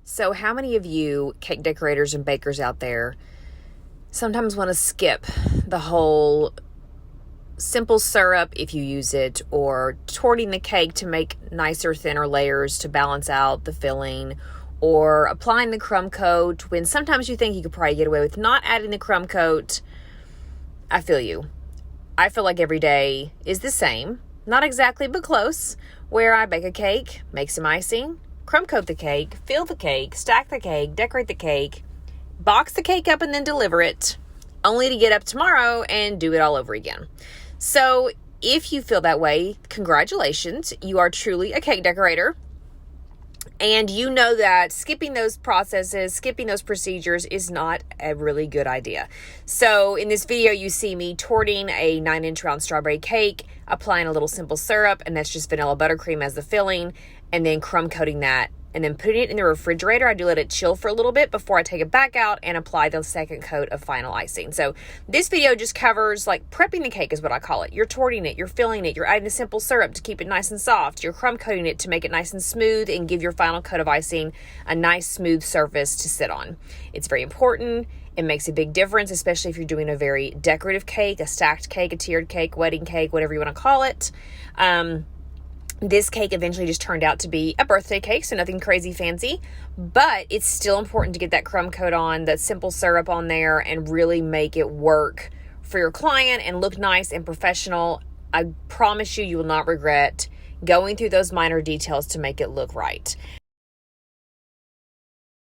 So, how many of you cake decorators and bakers out there sometimes want to skip the whole simple syrup if you use it, or torting the cake to make nicer, thinner layers to balance out the filling, or applying the crumb coat when sometimes you think you could probably get away with not adding the crumb coat? I feel you. I feel like every day is the same. Not exactly, but close. Where I bake a cake, make some icing, crumb coat the cake, fill the cake, stack the cake, decorate the cake, box the cake up and then deliver it, only to get up tomorrow and do it all over again. So if you feel that way, congratulations. You are truly a cake decorator. And you know that skipping those processes, skipping those procedures is not a really good idea. So in this video, you see me torting a 9-inch round strawberry cake, applying a little simple syrup, and that's just vanilla buttercream as the filling, and then crumb coating that, and then putting it in the refrigerator. I do let it chill for a little bit before I take it back out and apply the second coat of final icing. So this video just covers like prepping the cake is what I call it. You're torting it, you're filling it, you're adding the simple syrup to keep it nice and soft, you're crumb coating it to make it nice and smooth and give your final coat of icing a nice smooth surface to sit on. It's very important. It makes a big difference, especially if you're doing a very decorative cake, a stacked cake, a tiered cake, wedding cake, whatever you want to call it. This cake eventually just turned out to be a birthday cake, so nothing crazy fancy, but it's still important to get that crumb coat on, that simple syrup on there, and really make it work for your client and look nice and professional. I promise you, you will not regret going through those minor details to make it look right.